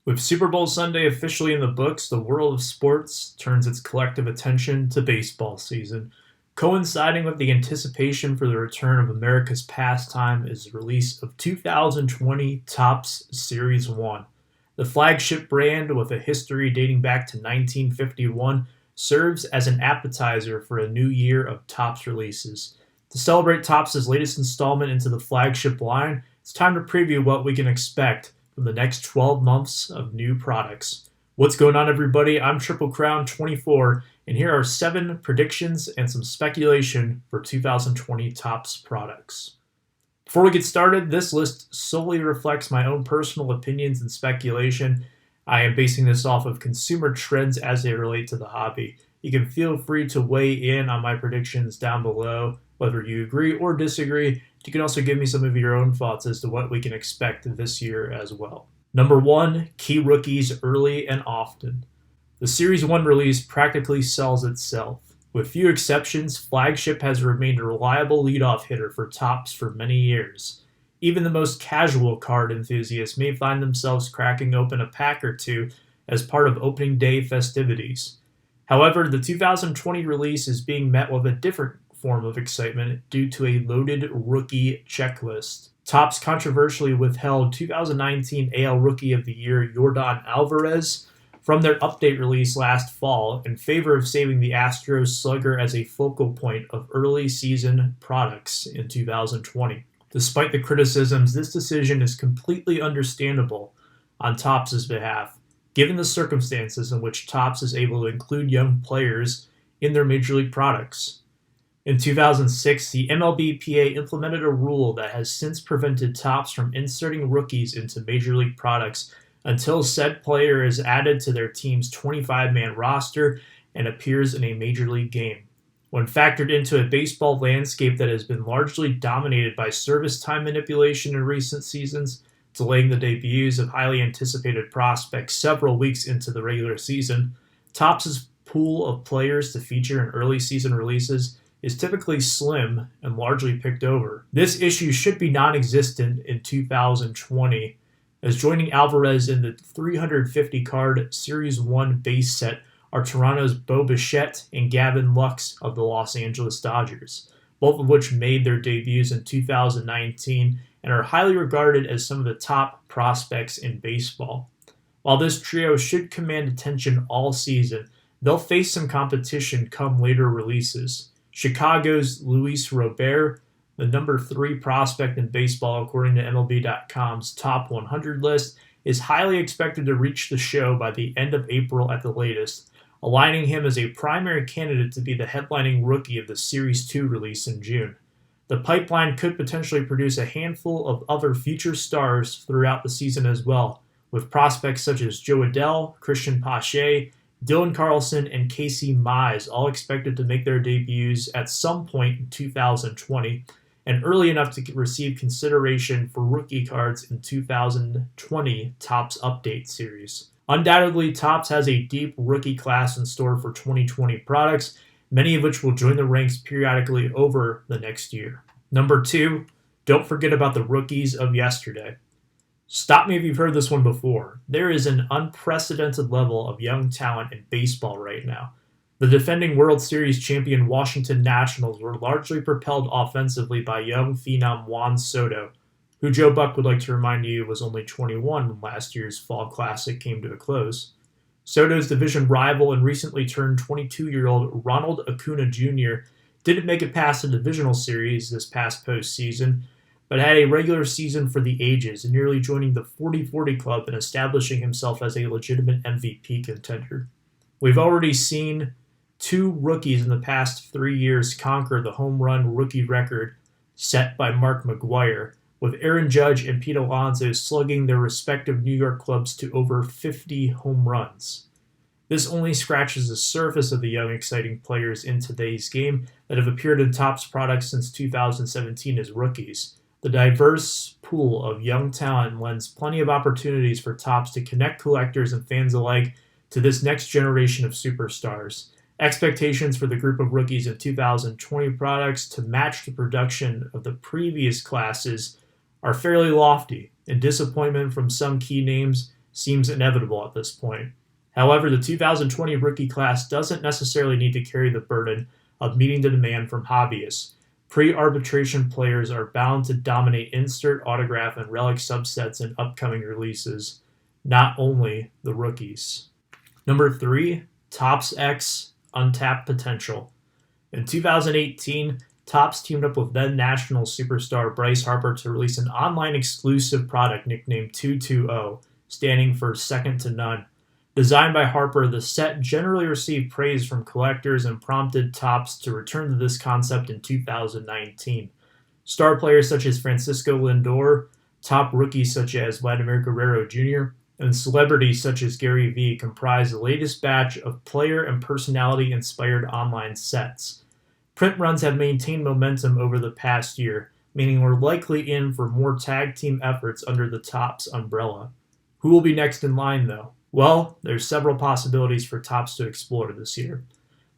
With Super Bowl Sunday officially in the books, the world of sports turns its collective attention to baseball season. Coinciding with the anticipation for the return of America's pastime is the release of 2020 Topps Series 1. The flagship brand, with a history dating back to 1951, serves as an appetizer for a new year of Topps releases. To celebrate Topps' latest installment into the flagship line, it's time to preview what we can expect from the next 12 months of new products. What's going on, everybody? I'm Triple Crown 24, and here are 7 predictions and some speculation for 2020 Topps products. Before we get started, this list solely reflects my own personal opinions and speculation. I am basing this off of consumer trends as they relate to the hobby. You can feel free to weigh in on my predictions down below, whether you agree or disagree. You can also give me some of your own thoughts as to what we can expect this year as well. Number 1, key rookies early and often. The Series 1 release practically sells itself. With few exceptions, Flagship has remained a reliable leadoff hitter for Topps for many years. Even the most casual card enthusiasts may find themselves cracking open a pack or two as part of opening day festivities. However, the 2020 release is being met with a different form of excitement due to a loaded rookie checklist. Topps controversially withheld 2019 AL Rookie of the Year Yordan Alvarez from their update release last fall in favor of saving the Astros slugger as a focal point of early season products in 2020. Despite the criticisms, this decision is completely understandable on Topps' behalf, given the circumstances in which Topps is able to include young players in their major league products. In 2006, the MLBPA implemented a rule that has since prevented Topps from inserting rookies into major league products until said player is added to their team's 25-man roster and appears in a major league game. When factored into a baseball landscape that has been largely dominated by service time manipulation in recent seasons, delaying the debuts of highly anticipated prospects several weeks into the regular season, Topps' pool of players to feature in early season releases is typically slim and largely picked over. This issue should be non-existent in 2020, as joining Alvarez in the 350-card Series 1 base set are Toronto's Bo Bichette and Gavin Lux of the Los Angeles Dodgers, both of which made their debuts in 2019 and are highly regarded as some of the top prospects in baseball. While this trio should command attention all season, they'll face some competition come later releases. Chicago's Luis Robert, the number 3 prospect in baseball according to MLB.com's top 100 list, is highly expected to reach the show by the end of April at the latest, aligning him as a primary candidate to be the headlining rookie of the Series 2 release in June. The pipeline could potentially produce a handful of other future stars throughout the season as well, with prospects such as Jo Adell, Christian Pache, Dylan Carlson, and Casey Mize all expected to make their debuts at some point in 2020 and early enough to receive consideration for rookie cards in 2020 Topps Update Series. Undoubtedly, Topps has a deep rookie class in store for 2020 products, many of which will join the ranks periodically over the next year. Number 2, don't forget about the rookies of yesterday. Stop me if you've heard this one before. There is an unprecedented level of young talent in baseball right now. The defending World Series champion Washington Nationals were largely propelled offensively by young phenom Juan Soto, who Joe Buck would like to remind you was only 21 when last year's Fall Classic came to a close. Soto's division rival and recently turned 22-year-old Ronald Acuna Jr. didn't make it past the divisional series this past postseason, but had a regular season for the ages, nearly joining the 40-40 club and establishing himself as a legitimate MVP contender. We've already seen 2 rookies in the past 3 years conquer the home run rookie record set by Mark McGwire, with Aaron Judge and Pete Alonso slugging their respective New York clubs to over 50 home runs. This only scratches the surface of the young, exciting players in today's game that have appeared in Topps products since 2017 as rookies. The diverse pool of young talent lends plenty of opportunities for Topps to connect collectors and fans alike to this next generation of superstars. Expectations for the group of rookies in 2020 products to match the production of the previous classes are fairly lofty, and disappointment from some key names seems inevitable at this point. However, the 2020 rookie class doesn't necessarily need to carry the burden of meeting the demand from hobbyists. Pre-arbitration players are bound to dominate insert, autograph, and relic subsets in upcoming releases, not only the rookies. Number 3, Topps X Untapped Potential. In 2018, Topps teamed up with then national superstar Bryce Harper to release an online exclusive product nicknamed 220, standing for second to none. Designed by Harper, the set generally received praise from collectors and prompted Topps to return to this concept in 2019. Star players such as Francisco Lindor, top rookies such as Vladimir Guerrero Jr., and celebrities such as Gary Vee comprise the latest batch of player and personality-inspired online sets. Print runs have maintained momentum over the past year, meaning we're likely in for more tag team efforts under the Topps umbrella. Who will be next in line, though? Well, there's several possibilities for Topps to explore this year.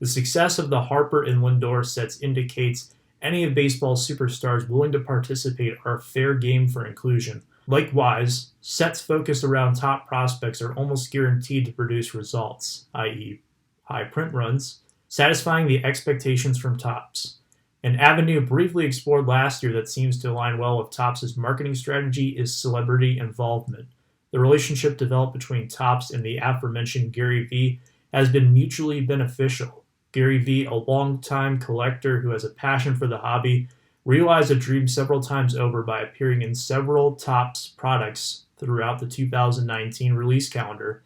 The success of the Harper and Lindor sets indicates any of baseball's superstars willing to participate are fair game for inclusion. Likewise, sets focused around top prospects are almost guaranteed to produce results, i.e., high print runs, satisfying the expectations from Topps. An avenue briefly explored last year that seems to align well with Topps' marketing strategy is celebrity involvement. The relationship developed between Topps and the aforementioned Gary Vee has been mutually beneficial. Gary Vee, a longtime collector who has a passion for the hobby, realized a dream several times over by appearing in several Topps products throughout the 2019 release calendar.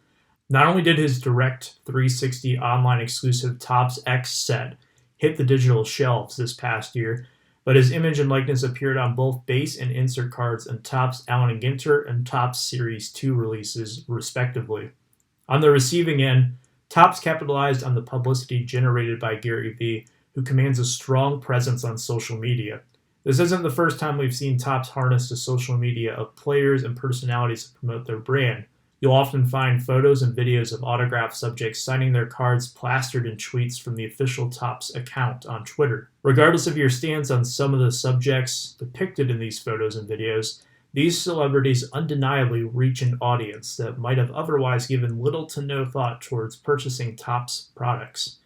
Not only did his Direct 360 online exclusive Topps X set hit the digital shelves this past year, but his image and likeness appeared on both base and insert cards in Topps Allen and Ginter and Topps Series 2 releases, respectively. On the receiving end, Topps capitalized on the publicity generated by Gary Vee, who commands a strong presence on social media. This isn't the first time we've seen Topps harness the social media of players and personalities to promote their brand. You'll often find photos and videos of autographed subjects signing their cards plastered in tweets from the official Topps account on Twitter. Regardless of your stance on some of the subjects depicted in these photos and videos, these celebrities undeniably reach an audience that might have otherwise given little to no thought towards purchasing Topps products.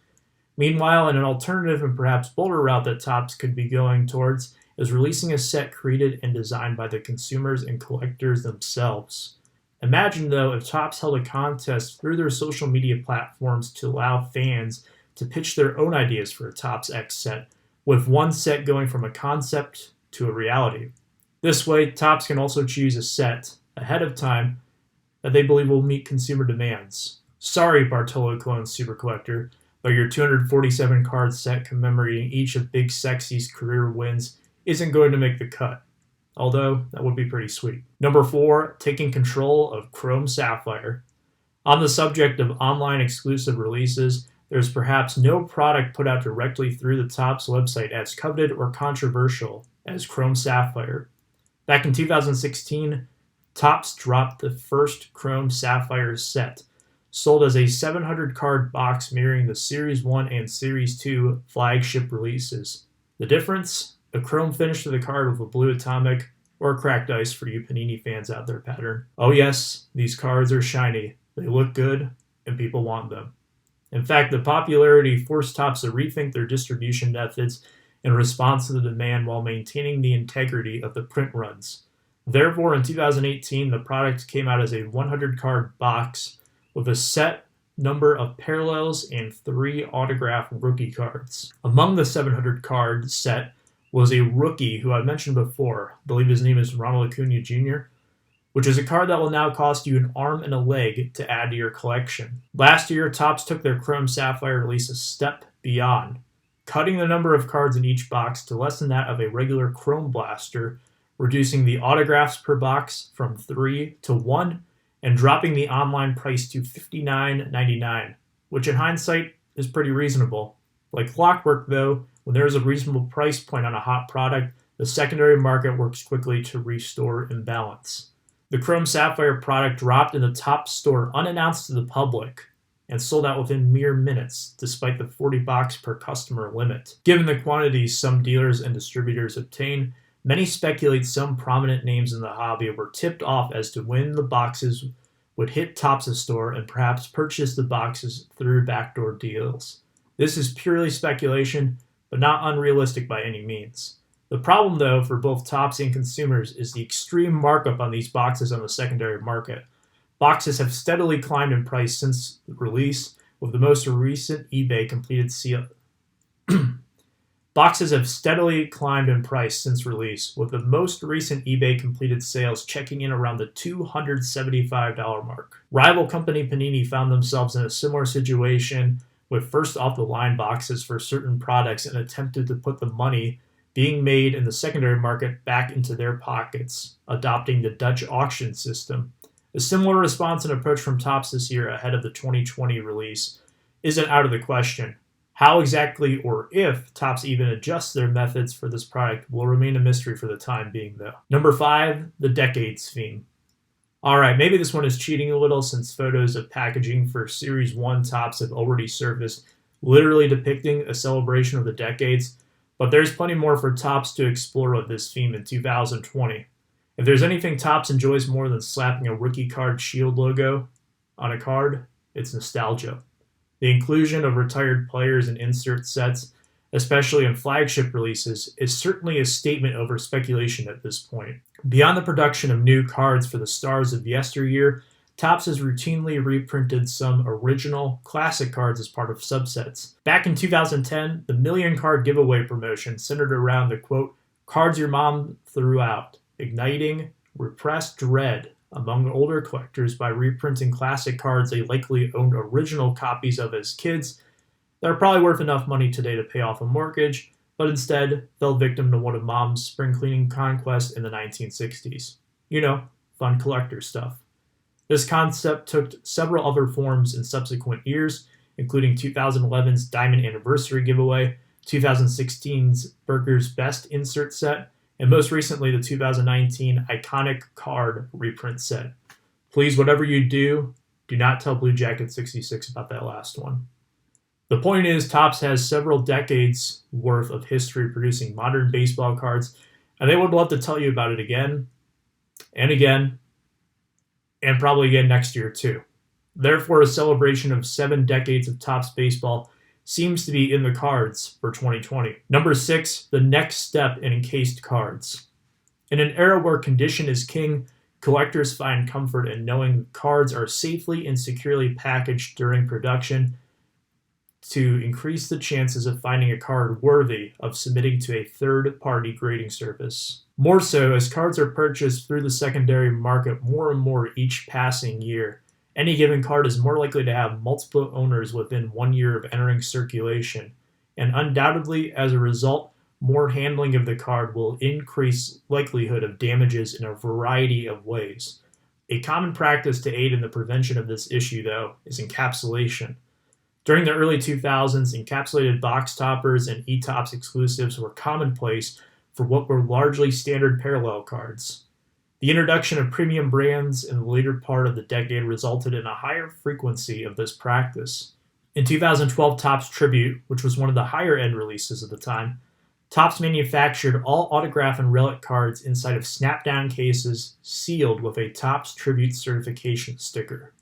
Meanwhile, an alternative and perhaps bolder route that Topps could be going towards is releasing a set created and designed by the consumers and collectors themselves. Imagine, though, if Topps held a contest through their social media platforms to allow fans to pitch their own ideas for a Topps X set, with one set going from a concept to a reality. This way, Topps can also choose a set ahead of time that they believe will meet consumer demands. Sorry, Bartolo Colon Super Collector, but your 247 card set commemorating each of Big Sexy's career wins isn't going to make the cut. Although, that would be pretty sweet. Number 4, taking control of Chrome Sapphire. On the subject of online exclusive releases, there's perhaps no product put out directly through the Topps website as coveted or controversial as Chrome Sapphire. Back in 2016, Topps dropped the first Chrome Sapphire set, sold as a 700-card box mirroring the Series 1 and Series 2 flagship releases. The difference? A chrome finish to the card with a blue atomic or cracked ice for you Panini fans out there pattern. Oh yes, these cards are shiny, they look good, and people want them. In fact, the popularity forced Topps to rethink their distribution methods in response to the demand while maintaining the integrity of the print runs. Therefore, in 2018, the product came out as a 100-card box with a set number of parallels and 3 autographed rookie cards. Among the 700-card set was a rookie who I mentioned before. I believe his name is Ronald Acuna Jr., which is a card that will now cost you an arm and a leg to add to your collection. Last year, Topps took their Chrome Sapphire release a step beyond, cutting the number of cards in each box to less than that of a regular Chrome Blaster, reducing the autographs per box from 3 to 1, and dropping the online price to $59.99, which in hindsight is pretty reasonable. Like clockwork, though, when there is a reasonable price point on a hot product, the secondary market works quickly to restore imbalance. The Chrome Sapphire product dropped in the Topps store unannounced to the public and sold out within mere minutes, despite the 40 box per customer limit. Given the quantities some dealers and distributors obtain, many speculate some prominent names in the hobby were tipped off as to when the boxes would hit Topps' store and perhaps purchase the boxes through backdoor deals. This is purely speculation, but not unrealistic by any means. The problem, though, for both Topps and consumers is the extreme markup on these boxes on the secondary market. Boxes have steadily climbed in price since release, with the most recent eBay completed sale. Boxes have steadily climbed in price since release, with the most recent eBay completed sales checking in around the $275 mark. Rival company Panini found themselves in a similar situation with first off the line boxes for certain products and attempted to put the money being made in the secondary market back into their pockets, adopting the Dutch auction system. A similar response and approach from Topps this year ahead of the 2020 release isn't out of the question. How exactly or if Topps even adjusts their methods for this product will remain a mystery for the time being, though. Number 5, the Decades theme. Alright, maybe this one is cheating a little since photos of packaging for Series 1 Topps have already surfaced, literally depicting a celebration of the decades, but there's plenty more for Topps to explore with this theme in 2020. If there's anything Topps enjoys more than slapping a rookie card shield logo on a card, it's nostalgia. The inclusion of retired players in insert sets, especially in flagship releases, is certainly a statement over speculation at this point. Beyond the production of new cards for the stars of yesteryear, Topps has routinely reprinted some original, classic cards as part of subsets. Back in 2010, the Million Card Giveaway promotion centered around the, quote, cards your mom threw out, igniting repressed dread among older collectors by reprinting classic cards they likely owned original copies of as kids that are probably worth enough money today to pay off a mortgage, but instead fell victim to one of mom's spring cleaning conquests in the 1960s. You know, fun collector stuff. This concept took several other forms in subsequent years, including 2011's Diamond Anniversary giveaway, 2016's Burger's Best insert set, and most recently the 2019 Iconic Card reprint set. Please, whatever you do not tell Blue Jacket 66 about that last one. The point is, Topps has several decades worth of history producing modern baseball cards, and they would love to tell you about it again, and probably again next year too. Therefore, a celebration of 7 decades of Topps baseball seems to be in the cards for 2020. Number 6, the next step in encased cards. In an era where condition is king, collectors find comfort in knowing cards are safely and securely packaged during production to increase the chances of finding a card worthy of submitting to a third-party grading service. More so, as cards are purchased through the secondary market more and more each passing year, any given card is more likely to have multiple owners within 1 year of entering circulation, and undoubtedly, as a result, more handling of the card will increase likelihood of damages in a variety of ways. A common practice to aid in the prevention of this issue, though, is encapsulation. During the early 2000s, encapsulated box toppers and eTopps exclusives were commonplace for what were largely standard parallel cards. The introduction of premium brands in the later part of the decade resulted in a higher frequency of this practice. In 2012 Topps Tribute, which was one of the higher-end releases of the time, Topps manufactured all autograph and relic cards inside of snap-down cases sealed with a Topps Tribute certification sticker.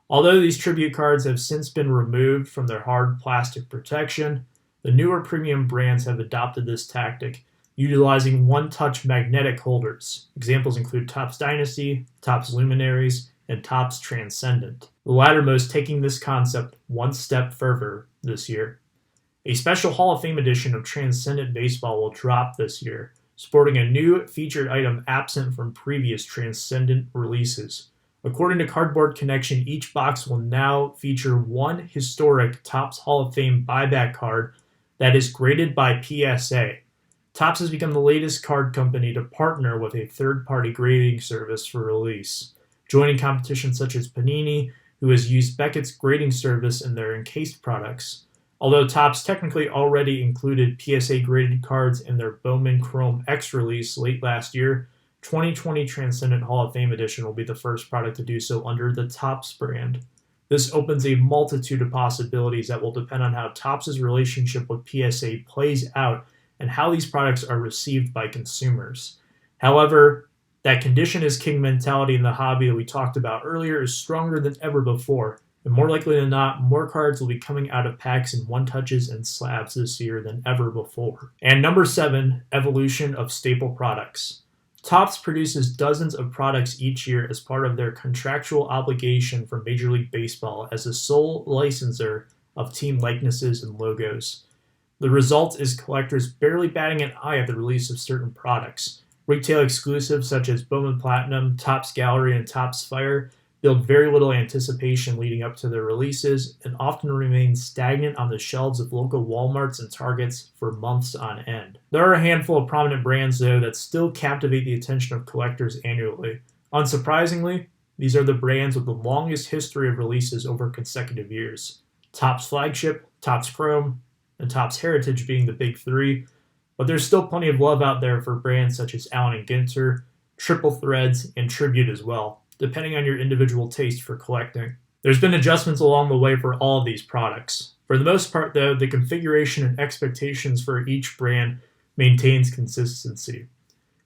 Although these tribute cards have since been removed from their hard plastic protection, the newer premium brands have adopted this tactic, utilizing one-touch magnetic holders. Examples include Topps Dynasty, Topps Luminaries, and Topps Transcendent, the lattermost taking this concept one step further this year. A special Hall of Fame edition of Transcendent Baseball will drop this year, sporting a new featured item absent from previous Transcendent releases. According to Cardboard Connection, each box will now feature one historic Topps Hall of Fame buyback card that is graded by PSA. Topps has become the latest card company to partner with a third-party grading service for release, joining competition such as Panini, who has used Beckett's grading service in their encased products. Although Topps technically already included PSA-graded cards in their Bowman Chrome X release late last year, 2020 Transcendent Hall of Fame Edition will be the first product to do so under the Topps brand. This opens a multitude of possibilities that will depend on how Topps' relationship with PSA plays out and how these products are received by consumers. However, That condition is king mentality in the hobby that we talked about earlier is stronger than ever before, and more likely than not, more cards will be coming out of packs in one-touches and slabs this year than ever before. And number 7, evolution of staple products. Topps produces dozens of products each year as part of their contractual obligation from Major League Baseball as the sole licensor of team likenesses and logos. The result is collectors barely batting an eye at the release of certain products. Retail exclusives such as Bowman Platinum, Topps Gallery, and Topps Fire build very little anticipation leading up to their releases and often remain stagnant on the shelves of local Walmarts and Targets for months on end. There are a handful of prominent brands, though, that still captivate the attention of collectors annually. Unsurprisingly, these are the brands with the longest history of releases over consecutive years. Topps Flagship, Topps Chrome, and Topps Heritage being the big 3, but there's still plenty of love out there for brands such as Allen & Ginter, Triple Threads, and Tribute as well, depending on your individual taste for collecting. There's been adjustments along the way for all of these products. For the most part, though, the configuration and expectations for each brand maintains consistency.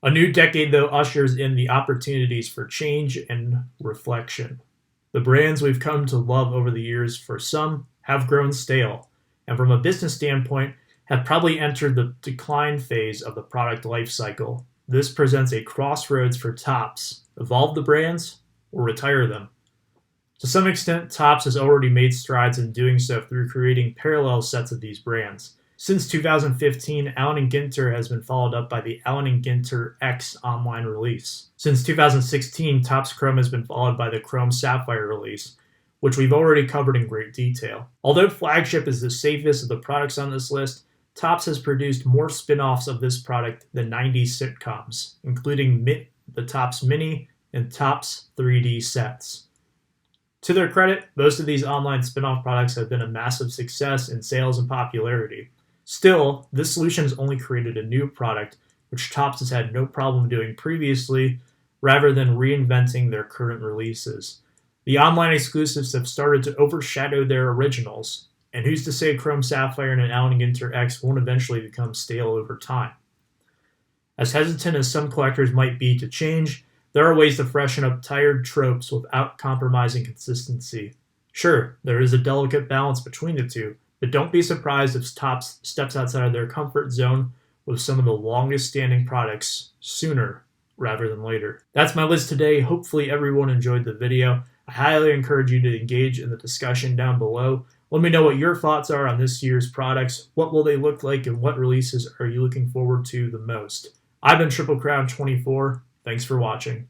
A new decade, though, ushers in the opportunities for change and reflection. The brands we've come to love over the years, for some, have grown stale, and from a business standpoint, have probably entered the decline phase of the product life cycle. This presents a crossroads for Topps: evolve the brands or retire them. To some extent, Topps has already made strides in doing so through creating parallel sets of these brands. Since 2015, Allen & Ginter has been followed up by the Allen & Ginter X online release. Since 2016, Topps Chrome has been followed by the Chrome Sapphire release, which we've already covered in great detail. Although Flagship is the safest of the products on this list, Topps has produced more spin-offs of this product than 90 sitcoms, including the Topps Mini and Topps 3D sets. To their credit, most of these online spin-off products have been a massive success in sales and popularity. Still, this solution has only created a new product, which Topps has had no problem doing previously, rather than reinventing their current releases. The online exclusives have started to overshadow their originals, and who's to say Chrome Sapphire and an Allen & Ginter X won't eventually become stale over time? As hesitant as some collectors might be to change, there are ways to freshen up tired tropes without compromising consistency. Sure, there is a delicate balance between the two, but don't be surprised if Topps steps outside of their comfort zone with some of the longest standing products sooner rather than later. That's my list today. Hopefully everyone enjoyed the video. I highly encourage you to engage in the discussion down below. Let me know what your thoughts are on this year's products. What will they look like, and what releases are you looking forward to the most? I've been Triple Crown 24. Thanks for watching.